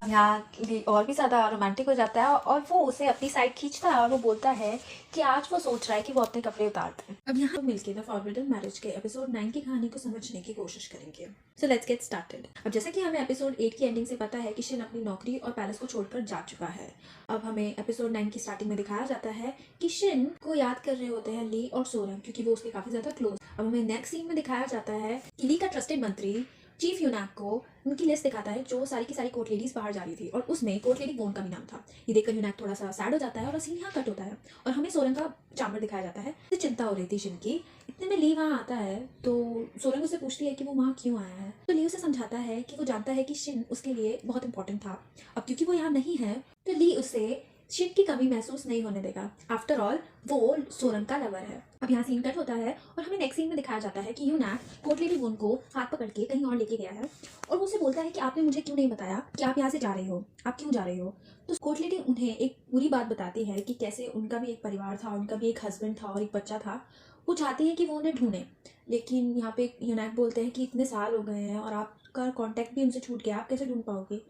यहाँ ये और भी ज़्यादा रोमांटिक हो जाता है और वो उसे अपनी साइड खींचता है और वो बोलता है कि आज वो सोच रहा है कि वो अपने कपड़े उतार दे। अब यहाँ मिलके द फॉरबिडन मैरिज के एपिसोड 9 की कहानी को समझने की कोशिश करेंगे। So let's get started. अब जैसा कि हमें एपिसोड 8 की एंडिंग से पता है कि शिन अपनी नौकरी और पैलेस को छोड़कर जा चुका है। अब हमें एपिसोड 9 की स्टार्टिंग में दिखाया जाता है कि शिन को याद कर रहे होते हैं ली और सोरंग, क्योंकि वो उसके काफी ज्यादा क्लोज। अब हमें नेक्स्ट सीन में दिखाया जाता है कि ली का ट्रस्टेड मंत्री चीफ यूनैक को उनकी लिस्ट दिखाता है जो सारी की सारी कोर्ट लेडीज बाहर जा रही थी और उसमें कोर्ट लेडी वोन का भी नाम था। ये देखकर यूनैक थोड़ा सा सैड हो जाता है और सीन यहाँ कट होता है और हमें सोरंग का चामर दिखाया जाता है। तो चिंता हो रही थी शिन की। इतने में ली वहाँ आता है तो सोरंग उससे पूछती है कि वो वहाँ क्यों आया है। तो ली उसे समझाता है कि वो जानता है कि शिन उसके लिए बहुत इंपॉर्टेंट था। अब क्योंकि वो यहाँ नहीं है तो ली उसे शिन की कमी महसूस नहीं होने देगा। आफ्टर ऑल वो सोरंग का लवर है। अब यहाँ सीन कट होता है और हमें नेक्स्ट सीन में दिखाया जाता है कि यूनैक कोर्ट लेडी वोन को हाथ पकड़ के कहीं और लेके गया है और वो उसे बोलता है कि आपने मुझे क्यों नहीं बताया कि आप यहाँ से जा रही हो, आप क्यों जा रही हो। तो कोर्ट लेडी उन्हें एक पूरी बात बताती है कि कैसे उनका भी एक परिवार था, उनका भी एक हस्बैंड था और एक बच्चा था। वो चाहती है कि वो उन्हें ढूंढे, लेकिन यहाँ पे यूनैक बोलते हैं कि इतने साल हो गए हैं और आपका कॉन्टैक्ट भी उनसे छूट गया, आप कैसे ढूंढ पाओगे।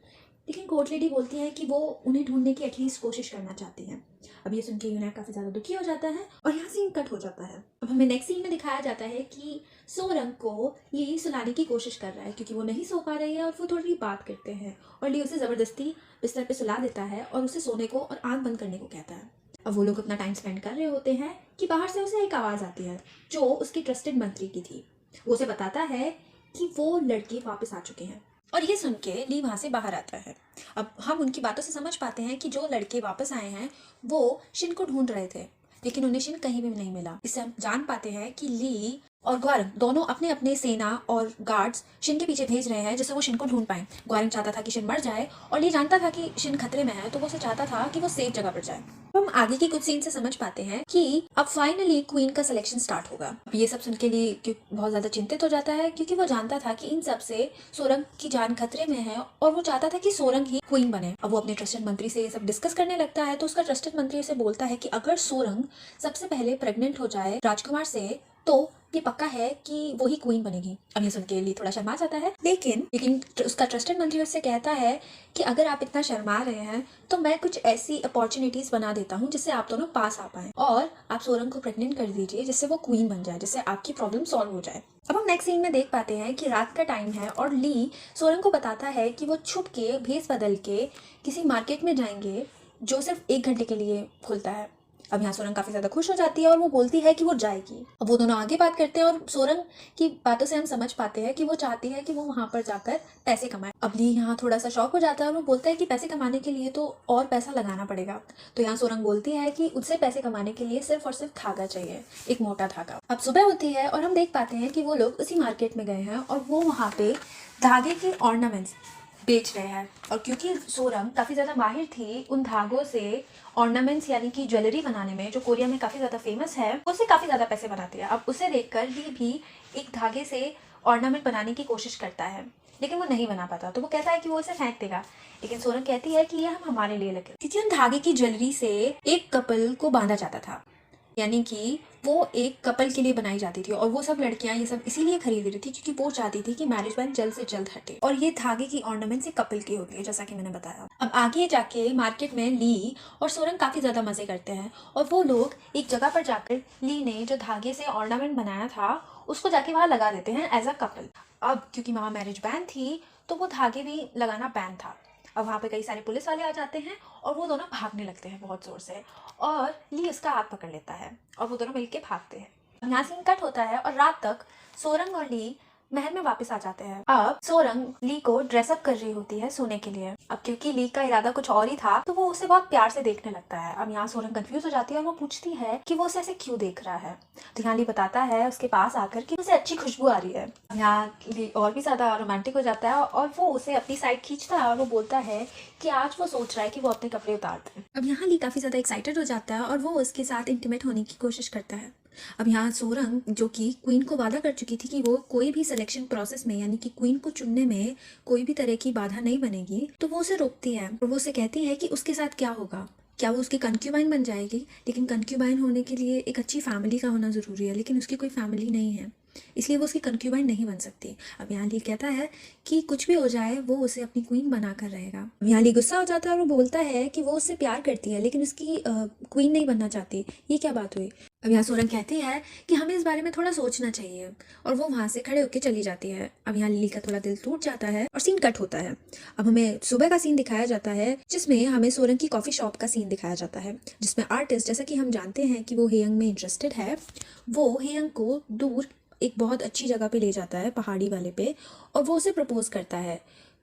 लेकिन कोर्ट लेडी बोलती है कि वो उन्हें ढूंढने की एटलीस्ट कोशिश करना चाहती है। अब ये सुन के यूनैक काफी ज्यादा दुखी हो जाता है और यहाँ सीन कट हो जाता है। अब हमें नेक्स्ट सीन में दिखाया जाता है कि सोरंग को ली सुलाने की कोशिश कर रहा है क्योंकि वो नहीं सो पा रही है और वो थोड़ी बात करते हैं और ली उसे जबरदस्ती बिस्तर पे सुला देता है और उसे सोने को और आंख बंद करने को कहता है। अब वो लोग अपना टाइम स्पेंड कर रहे होते हैं कि बाहर से उसे एक आवाज आती है जो उसकी ट्रस्टेड मंत्री की थी। वो उसे बताता है कि वो लड़के वापस आ चुके हैं और ये सुन के ली वहाँ से बाहर आता है। अब हम उनकी बातों से समझ पाते हैं कि जो लड़के वापस आए हैं वो शिन को ढूंढ रहे थे, लेकिन उन्हें शिन कहीं भी नहीं मिला। इससे हम जान पाते हैं कि ली और ग्वारंग दोनों अपने अपने सेना और गार्ड्स शिन के पीछे भेज रहे हैं जिससे वो शिन को ढूंढ पाए। ग्वारंग चाहता था कि शिन मर जाए और ली जानता था कि शिन खतरे में है तो वो उसे चाहता था कि वो सेफ जगह पर जाए। हम आगे की कुछ सीन से समझ पाते हैं कि अब फाइनली क्वीन का सिलेक्शन स्टार्ट होगा। अब ये सब सुन के लिए बहुत ज्यादा चिंतित हो जाता है क्योंकि वो जानता था कि इन सब से सोरंग की जान खतरे में है और वो चाहता था कि सोरंग ही क्वीन बने। अब वो अपने ट्रस्टेड मंत्री से ये सब डिस्कस करने लगता है तो उसका ट्रस्टेड मंत्री उसे बोलता है कि अगर सोरंग सबसे पहले प्रेग्नेंट हो जाए राजकुमार से तो ये पक्का है कि वो ही क्वीन बनेगी। अब ये सुन के ली थोड़ा शर्मा जाता है, लेकिन उसका ट्रस्टेड मंत्री उससे कहता है कि अगर आप इतना शर्मा रहे हैं तो मैं कुछ ऐसी अपॉर्चुनिटीज बना देता हूँ जिससे आप दोनों पास आ पाए और आप सोरंग को प्रेग्नेंट कर दीजिए जिससे वो क्वीन बन जाए, जिससे आपकी प्रॉब्लम सॉल्व हो जाए। अब हम नेक्स्ट सीन में देख पाते हैं कि रात का टाइम है और ली सोरंग को बताता है कि वो छुप के भेस बदल के किसी मार्केट में जाएंगे जो सिर्फ 1 घंटे के लिए खुलता है। अब यहाँ सोरंग काफी ज्यादा खुश हो जाती है और वो बोलती है कि वो जाएगी। अब वो दोनों आगे बात करते हैं और सोरंग की बातों से हम समझ पाते हैं कि वो चाहती है कि वो वहां पर जाकर पैसे कमाए। अब ली यहाँ थोड़ा सा शॉक हो जाता है और वो बोलता है कि पैसे कमाने के लिए तो और पैसा लगाना पड़ेगा। तो यहाँ सोरंग बोलती है कि उससे पैसे कमाने के लिए सिर्फ और सिर्फ धागा चाहिए, एक मोटा धागा। अब सुबह होती है और हम देख पाते हैं कि वो लोग उसी मार्केट में गए हैं और वो वहाँ पे धागे के ऑर्नामेंट्स बेच रहे हैं। और क्योंकि सोरंग काफ़ी ज़्यादा माहिर थी उन धागों से ऑर्नामेंट्स यानी कि ज्वेलरी बनाने में, जो कोरिया में काफ़ी ज़्यादा फेमस है, उससे काफ़ी ज़्यादा पैसे बनाती है। अब उसे देखकर ली भी एक धागे से ऑर्नामेंट बनाने की कोशिश करता है, लेकिन वो नहीं बना पाता। तो वो कहता है कि वो इसे फेंक देगा, लेकिन सोरंग कहती है कि ये हम हमारे लिए लगे, क्योंकि उन धागे की ज्वेलरी से एक कपल को बांधा जाता था, यानी कि वो एक कपल के लिए बनाई जाती थी और वो सब लड़कियां ये सब इसीलिए खरीद रही थी क्योंकि वो चाहती थी कि मैरिज बैन जल्द से जल्द हटे और ये धागे की ऑर्नामेंट्स एक कपल की होती है, जैसा कि मैंने बताया। अब आगे जाके मार्केट में ली और सोरंग काफी ज्यादा मजे करते हैं और वो लोग एक जगह पर जाकर ली ने जो धागे से ऑर्नामेंट बनाया था उसको जाके वहां लगा देते हैं एज अ कपल। अब क्योंकि वहां मैरिज बैन थी तो वो धागे भी लगाना बैन था। अब वहाँ पे कई सारे पुलिस वाले आ जाते हैं और वो दोनों भागने लगते हैं बहुत जोर से और ली उसका हाथ पकड़ लेता है और वो दोनों मिलके भागते हैं। यहाँ सीन कट होता है और रात तक सोरंग और ली महल में वापस आ जाते हैं। अब सोरंग ली को ड्रेसअप कर रही होती है सोने के लिए। अब क्योंकि ली का इरादा कुछ और ही था तो वो उसे बहुत प्यार से देखने लगता है। अब यहाँ सोरंग कंफ्यूज हो जाती है और वो पूछती है कि वो उसे ऐसे क्यों देख रहा है। तो यहाँ ली बताता है उसके पास आकर कि उसे अच्छी खुशबू आ रही है। यहाँ ली और भी ज्यादा रोमांटिक हो जाता है और वो उसे अपनी साइड खींचता है और वो बोलता है कि आज वो सोच रहा है कि वो अपने कपड़े उतार दे। अब यहाँ ली काफी ज्यादा एक्साइटेड हो जाता है और वो उसके साथ इंटीमेट होने की कोशिश करता है। अब यहाँ सोरंग, जो कि क्वीन को वादा कर चुकी थी कि वो कोई भी सिलेक्शन प्रोसेस में यानी कि क्वीन को चुनने में कोई भी तरह की बाधा नहीं बनेगी, तो वो उसे रोकती है और वो उसे कहती है कि उसके साथ क्या होगा, क्या वो उसकी कंक्यूबाइन बन जाएगी। लेकिन कंक्यूबाइन होने के लिए एक अच्छी फैमिली का होना जरूरी है, लेकिन उसकी कोई फैमिली नहीं है। इसलिए वो उसकी कंक्यूबाइन नहीं बन सकती। अब यहाँ ली कहता है कि कुछ भी हो जाए वो उसे अपनी क्वीन बनाकर रहेगा। अब यहाँ ली गुस्सा हो जाता है और वो बोलता है कि वो उससे प्यार करती है लेकिन उसकी क्वीन नहीं बनना चाहती। ये क्या बात हुई? अब यहाँ सोरंग कहती है कि हमें इस बारे में थोड़ा सोचना चाहिए और वो वहाँ से खड़े होकर चली जाती है। अब यहाँ लिली का थोड़ा दिल टूट जाता है और सीन कट होता है। अब हमें सुबह का सीन दिखाया जाता है जिसमें हमें सोरंग की कॉफ़ी शॉप का सीन दिखाया जाता है, जिसमें आर्टिस्ट, जैसा कि हम जानते हैं कि वो हेयंग में इंटरेस्टेड है, वो हेयंग को दूर एक बहुत अच्छी जगह पे ले जाता है, पहाड़ी वाले पे, और वो उसे प्रपोज करता है।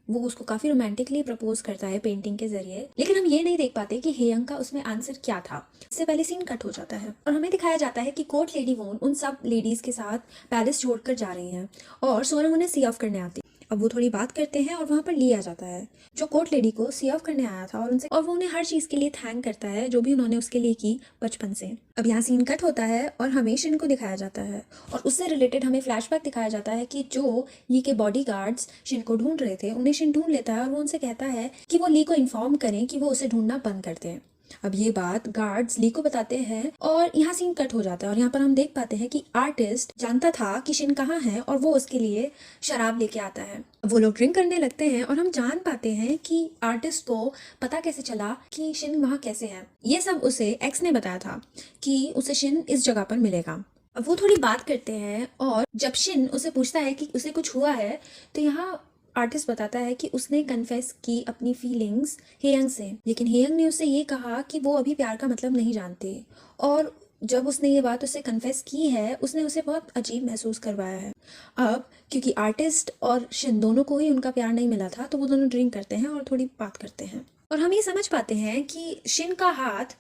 वो उसको काफ़ी रोमांटिकली प्रपोज करता है पेंटिंग के जरिए, लेकिन हम ये नहीं देख पाते कि हेयंग का उसमें आंसर क्या था। इससे पहले सीन कट हो जाता है और हमें दिखाया जाता है कि कोर्ट लेडी वोन उन सब लेडीज़ के साथ पैलेस छोड़कर जा रही हैं और सोरंग उन्हें सी ऑफ करने आती है। अब वो थोड़ी बात करते हैं और वहाँ पर ली आ जाता है जो कोर्ट लेडी को सी ऑफ करने आया था और वो उन्हें हर चीज़ के लिए थैंक करता है जो भी उन्होंने उसके लिए की बचपन से। अब यहाँ सीन कट होता है और हमें शिन को दिखाया जाता है और उससे रिलेटेड हमें फ्लैशबैक दिखाया जाता है कि जो ली के बॉडीगार्ड्स शिन को ढूंढ रहे थे उन्हें शिन ढूंढ लेता है और वो उनसे कहता है कि वो ली को इन्फॉर्म करें कि वो उसे ढूंढना बंद कर दें। अब ये बात गार्ड्स ली को बताते हैं और यहाँ सीन कट हो जाता है और यहाँ पर हम देख पाते हैं कि आर्टिस्ट जानता था कि शिन कहाँ है और वो उसके लिए शराब लेके आता है। वो लोग ड्रिंक करने लगते हैं और हम जान पाते हैं कि आर्टिस्ट को पता कैसे चला कि शिन वहाँ कैसे है। ये सब उसे एक्स ने बताया था कि उसे शिन इस जगह पर मिलेगा। अब वो थोड़ी बात करते हैं और जब शिन उसे पूछता है कि उसे कुछ हुआ है तो यहाँ आर्टिस्ट बताता है कि उसने कन्फेस की अपनी फीलिंग्स हेयंग से, लेकिन हेयंग ने उससे ये कहा कि वो अभी प्यार का मतलब नहीं जानते और जब उसने ये बात उससे कन्फेस की है उसने उसे बहुत अजीब महसूस करवाया है। अब क्योंकि आर्टिस्ट और शिन दोनों को ही उनका प्यार नहीं मिला था तो वो दोनों ड्रिंक करते हैं और थोड़ी बात करते हैं और हम ये समझ पाते हैं कि शिन का हाथ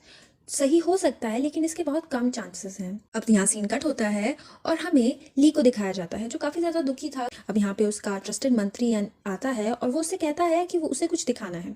सही हो सकता है लेकिन इसके बहुत कम चांसेस हैं। अब यहाँ सीन कट होता है और हमें ली को दिखाया जाता है जो काफ़ी ज़्यादा दुखी था। अब यहाँ पे उसका ट्रस्टेड मंत्री आता है और वो उससे कहता है कि वो उसे कुछ दिखाना है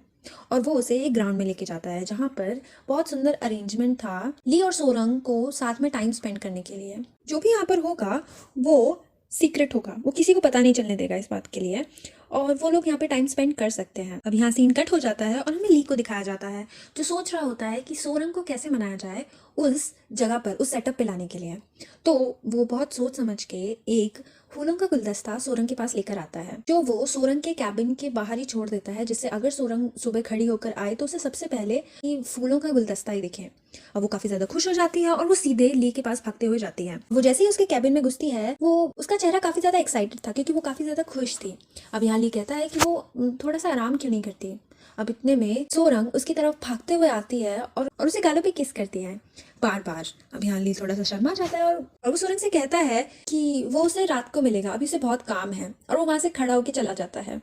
और वो उसे एक ग्राउंड में लेके जाता है जहाँ पर बहुत सुंदर अरेंजमेंट था ली और सोरंग को साथ में टाइम स्पेंड करने के लिए। जो भी यहाँ पर होगा वो सीक्रेट होगा, वो किसी को पता नहीं चलने देगा इस बात के लिए और वो लोग यहाँ पे टाइम स्पेंड कर सकते हैं। अब यहाँ सीन कट हो जाता है और हमें ली को दिखाया जाता है जो सोच रहा होता है कि सोरंग को कैसे मनाया जाए उस जगह पर, उस सेटअप पे लाने के लिए। तो वो बहुत सोच समझ के एक फूलों का गुलदस्ता सोरंग के पास लेकर आता है जो वो सोरंग के कैबिन के बाहर ही छोड़ देता है, जिससे अगर सोरंग सुबह खड़ी होकर आए तो उसे सबसे पहले ये फूलों का गुलदस्ता ही दिखे। अब वो काफी ज्यादा खुश हो जाती है और वो सीधे ली के पास भागते हुए जाती है। वो जैसे ही उसके कैबिन में घुसती है वो उसका चेहरा काफी ज्यादा एक्साइटेड था क्योंकि वो काफी ज्यादा खुश थी। अब यहाँ ली कहता है कि वो थोड़ा सा आराम क्यों नहीं करती। अब इतने में सोरंग उसकी तरफ भागते हुए आती है और उसे गालों पे किस करती है बार बार। अब यहाँ ली थोड़ा सा शर्मा जाता है और वो सोरंग से कहता है कि वो उसे रात को मिलेगा, अभी उसे बहुत काम है, और वो वहां से खड़ा होकर चला जाता है।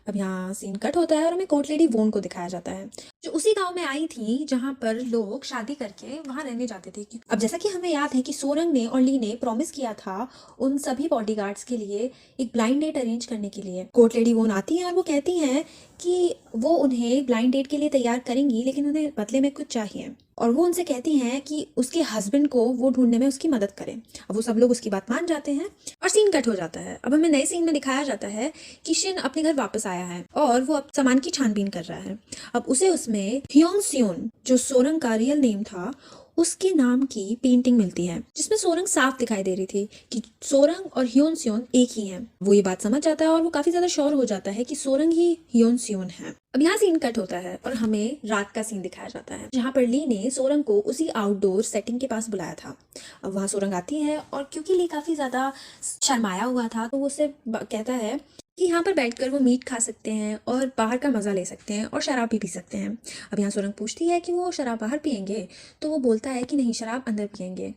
अब यहाँ सीन कट होता है और हमें कोर्ट लेडी वोन को दिखाया जाता है जो उसी गांव में आई थी जहां पर लोग शादी करके वहां रहने जाते थे। अब जैसा कि हमें याद है कि सोरंग ने और ली ने प्रॉमिस किया था उन सभी बॉडीगार्ड्स के लिए एक ब्लाइंड डेट अरेंज करने के लिए। कोर्ट लेडी वोन आती हैं और वो कहती हैं कि वो उन्हें ब्लाइंड डेट के लिए तैयार करेंगी लेकिन उन्हें बदले में कुछ चाहिए और वो उनसे कहती हैं कि उसके हस्बैंड को वो ढूंढने में उसकी मदद करें। अब वो सब लोग उसकी बात मान जाते हैं और सीन कट हो जाता है। अब हमें नए सीन में दिखाया जाता है कि शिन अपने घर वापस आया है और वो अब सामान की छानबीन कर रहा है। अब उसे उसमें ह्योंग सियोन, जो सोरंग का रियल नेम था, उसके नाम की पेंटिंग मिलती है जिसमें सोरंग साफ दिखाई दे रही थी कि सोरंग और ह्योन सियोन एक ही हैं। वो ये बात समझ जाता है और वो काफी ज्यादा श्योर हो जाता है कि सोरंग ही ह्योन सियोन है। अब यहाँ सीन कट होता है और हमें रात का सीन दिखाया जाता है जहाँ पर ली ने सोरंग को उसी आउटडोर सेटिंग के पास बुलाया था। अब वहाँ सोरंग आती है और क्योंकि ली काफी ज्यादा शर्माया हुआ था तो वो उससे कहता है कि यहाँ पर बैठकर वो मीट खा सकते हैं और बाहर का मज़ा ले सकते हैं और शराब भी पी सकते हैं। अब यहाँ सोरंग पूछती है कि वो शराब बाहर पियेंगे तो वो बोलता है कि नहीं, शराब अंदर पियेंगे।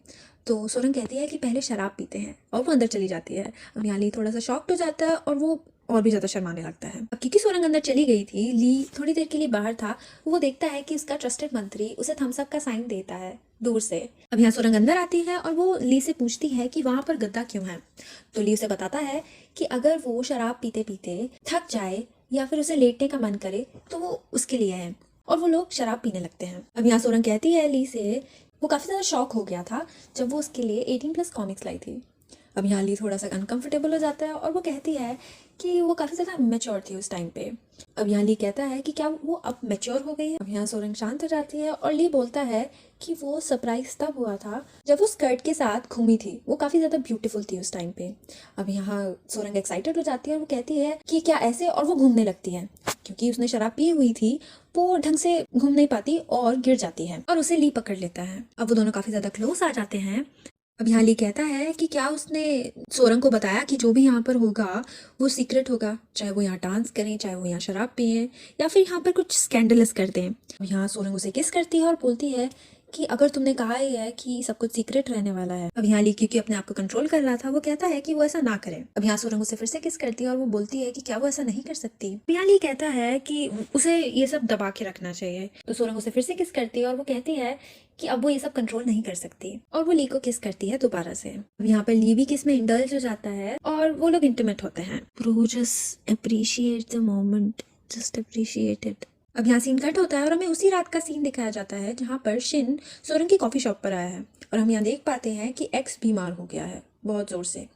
तो सोरंग कहती है कि पहले शराब पीते हैं और वो अंदर चली जाती है। अब यहाँ ली थोड़ा सा शॉक्ड हो जाता है और वो और भी ज़्यादा शर्माने लगता है। अब क्योंकि सोरंग अंदर चली गई थी, ली थोड़ी देर के लिए बाहर था, वो देखता है कि उसका ट्रस्टेड मंत्री उसे थम्स अप का साइन देता है दूर से। अब यहाँ सोरंग अंदर आती है और वो ली से पूछती है कि वहाँ पर गद्दा क्यों है। तो ली उसे बताता है कि अगर वो शराब पीते पीते थक जाए या फिर उसे लेटने का मन करे तो वो उसके लिए है, और वो लोग शराब पीने लगते हैं। अब यहाँ सोरंग कहती है ली से वो काफ़ी ज़्यादा शॉक हो गया था जब वो उसके लिए 18+ कॉमिक्स लाई थी। अब यहाँ ली थोड़ा सा अनकंफर्टेबल हो जाता है और वो कहती है कि वो काफ़ी ज़्यादा मैच्योर थी उस टाइम पे। अब यहाँ ली कहता है कि क्या वो अब मैच्योर हो गई है। अब यहाँ सोरंग शांत हो जाती है और ली बोलता है कि वो सरप्राइज तब हुआ था जब वो स्कर्ट के साथ घूमी थी, वो काफी ज्यादा ब्यूटीफुल थी उस टाइम पे। अब यहाँ सोरंग एक्साइटेड हो जाती है और वो कहती है कि क्या ऐसे, और वो घूमने लगती है। क्योंकि उसने शराब पी हुई थी वो ढंग से घूम नहीं पाती और गिर जाती है और उसे ली पकड़ लेता है। अब वो दोनों काफी ज्यादा क्लोज आ जाते हैं। अब यहाँ ली कहता है कि क्या उसने सोरंग को बताया कि जो भी यहाँ पर होगा वो सीक्रेट होगा, चाहे वो यहाँ डांस करें, चाहे वो यहाँ शराब पिए, या फिर यहाँ पर कुछ स्कैंडलस कर दें। अब यहाँ सोरंग उसे किस करती है और बोलती है कि अगर तुमने कहा ही है कि सब कुछ सीक्रेट रहने वाला है। अब यहाँ ली क्योंकि अपने आप को कंट्रोल कर रहा था, वो कहता है कि वो ऐसा ना करे। अब यहाँ सोरंग उसे फिर से किस करती है और वो बोलती है कि क्या वो ऐसा नहीं कर सकती। अब यहाँ ली कहता है कि उसे ये सब दबा के रखना चाहिए, तो सोरंग उसे फिर से किस करती है और वो कहती है कि अब वो ये सब कंट्रोल नहीं कर सकती, और वो ली को किस करती है दोबारा से। अब यहाँ पर ली भी किस में इंडल्ज हो जाता है और वो लोग इंटीमेट होते हैं। Pro just appreciate the moment, just appreciate it. अब यहाँ सीन कट होता है और हमें उसी रात का सीन दिखाया जाता है जहाँ पर शिन सोरंग की कॉफी शॉप पर आया है और हम यहाँ देख पाते हैं कि एक्स बीमार हो गया है बहुत जोर से।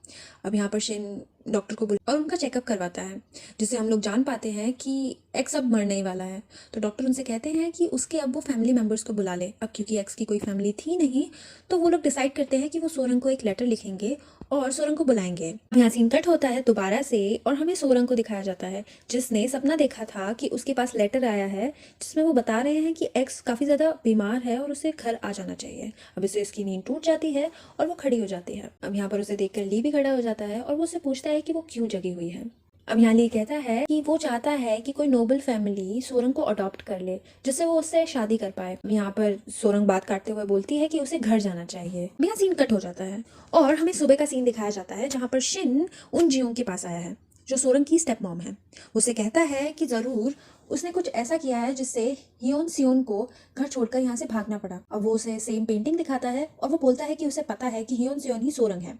अब यहाँ पर शिन डॉक्टर को बुला और उनका चेकअप करवाता है, जिससे हम लोग जान पाते हैं कि एक्स अब मरने ही वाला है। तो डॉक्टर उनसे कहते हैं कि उसके अब वो फैमिली मेम्बर्स को बुला ले। अब क्योंकि एक्स की कोई फैमिली थी नहीं, तो वो लोग डिसाइड करते हैं कि वो सोरंग को एक लेटर लिखेंगे और सोरंग को बुलाएंगे। अब यहाँ सीन कट होता है दोबारा से और हमें सोरंग को दिखाया जाता है, जिसने सपना देखा था कि उसके पास लेटर आया है जिसमें वो बता रहे हैं कि एक्स काफ़ी ज़्यादा बीमार है और उसे घर आ जाना चाहिए। अब इससे इसकी नींद टूट जाती है और वो खड़ी हो जाती है। अब यहाँ पर उसे देखकर ली भी खड़ा हो जाता है और वो उससे पूछता है कि वो क्यों जगी हुई है। अब यहाँ ली कहता है कि वो चाहता है कि कोई नोबल फैमिली सोरंग को अडॉप्ट कर ले, जिससे वो उससे शादी कर पाए। यहाँ पर सोरंग बात काटते हुए बोलती है कि उसे घर जाना चाहिए। यहाँ सीन कट हो जाता है और हमें सुबह का सीन दिखाया जाता है जहाँ पर शिन उन जियों के पास आया है जो सोरंग की स्टेप मॉम है। उसे कहता है कि ज़रूर उसने कुछ ऐसा किया है जिससे हियोन सियोन को घर छोड़कर यहाँ से भागना पड़ा। अब वो उसे सेम पेंटिंग दिखाता है और वो बोलता है कि उसे पता है कि हियोन सियोन ही सोरंग है।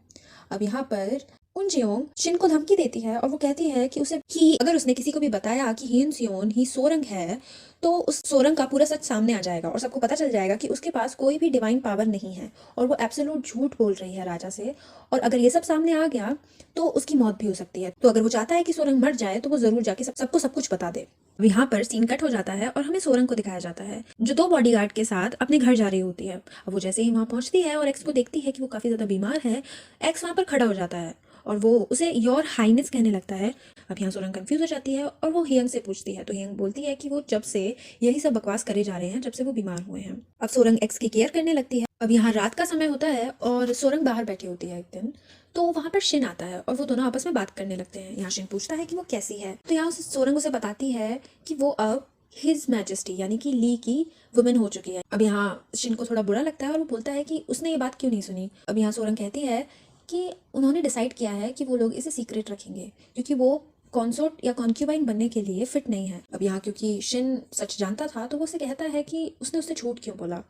अब यहाँ पर उन जियोंग शिन को धमकी देती है और वो कहती है कि अगर उसने किसी को भी बताया कि हियोन सियोन ही सोरंग है तो उस सोरंग का पूरा सच सामने आ जाएगा और सबको पता चल जाएगा कि उसके पास कोई भी डिवाइन पावर नहीं है और वो एब्सोल्यूट झूठ बोल रही है राजा से। और अगर ये सब सामने आ गया तो उसकी मौत भी हो सकती है। तो अगर वो चाहता है कि सोरंग मर जाए तो वो जरूर जाके सबको सब कुछ बता दे। अब यहाँ पर सीन कट हो जाता है और हमें सोरंग को दिखाया जाता है जो 2 बॉडीगार्ड के साथ अपने घर जा रही होती है। अब वो जैसे ही वहाँ पहुंचती है और एक्स को देखती है कि वो काफी ज्यादा बीमार है, एक्स वहाँ पर खड़ा हो जाता है और वो उसे योर हाइनेस कहने लगता है। अब यहाँ सोरंग कंफ्यूज हो जाती है और वो हियंग से पूछती है, तो हियंग बोलती है कि वो जब से यही सब बकवास करे जा रहे हैं जब से वो बीमार हुए हैं। अब सोरंग एक्स की केयर करने लगती है। अब यहाँ रात का समय होता है और सोरंग बाहर बैठी होती है एक दिन, तो वहाँ पर शिन आता है और वो दोनों आपस में बात करने लगते हैं। यहाँ शिन पूछता है कि वो कैसी है, तो यहाँ सोरंग उसे बताती है कि वो अब हिज मैजेस्टी यानी कि ली की वुमेन हो चुकी है। अब यहाँ शिन को थोड़ा बुरा लगता है और वो बोलता है कि उसने ये बात क्यों नहीं सुनी। अब यहाँ सोरंग कहती है कि उन्होंने डिसाइड किया है कि वो लोग इसे सीक्रेट रखेंगे क्योंकि वो कॉन्सोर्ट या कॉन्क्यूबाइन बनने के लिए फिट नहीं है। अब यहाँ क्योंकि शिन सच जानता था तो वो उसे कहता है कि उसने उससे झूठ क्यों बोला।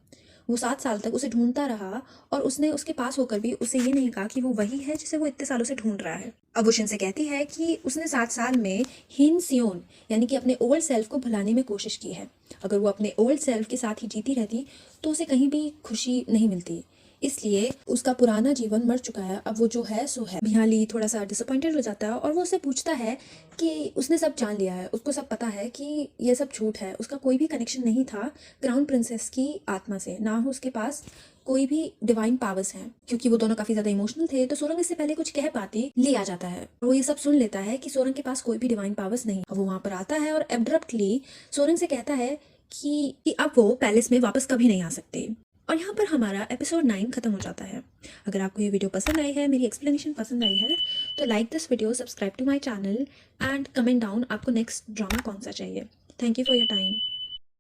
वो 7 साल तक उसे ढूंढता रहा और उसने उसके पास होकर भी उसे ये नहीं कहा कि वो वही है जिसे वो इतने सालों से ढूंढ रहा है। अब वो शिन से कहती है कि उसने 7 साल में हिन सियोन यानी कि अपने ओल्ड सेल्फ को भुलाने में कोशिश की है। अगर वो अपने ओल्ड सेल्फ के साथ ही जीती रहती तो उसे कहीं भी खुशी नहीं मिलती, इसलिए उसका पुराना जीवन मर चुका है, अब वो जो है सो है। यहाँ ली थोड़ा सा डिसअपॉइंटेड हो जाता है और वो उससे पूछता है कि उसने सब जान लिया है, उसको सब पता है कि ये सब झूठ है, उसका कोई भी कनेक्शन नहीं था क्राउन प्रिंसेस की आत्मा से, ना हो उसके पास कोई भी डिवाइन पावर्स हैं। क्योंकि वो दोनों काफी ज्यादा इमोशनल थे तो सोरंग इससे पहले कुछ कह पाती ली आ जाता है। वो ये सब सुन लेता है कि सोरंग के पास कोई भी डिवाइन पावर्स नहीं। अब वो वहां पर आता है और एब्रप्टली सोरंग से कहता है कि अब वो पैलेस में वापस कभी नहीं आ सकते। और यहाँ पर हमारा एपिसोड 9 खत्म हो जाता है। अगर आपको ये वीडियो पसंद आई है, मेरी एक्सप्लेनेशन पसंद आई है, तो like this video, subscribe to my channel and comment down आपको नेक्स्ट ड्रामा कौन सा चाहिए। Thank you for your time.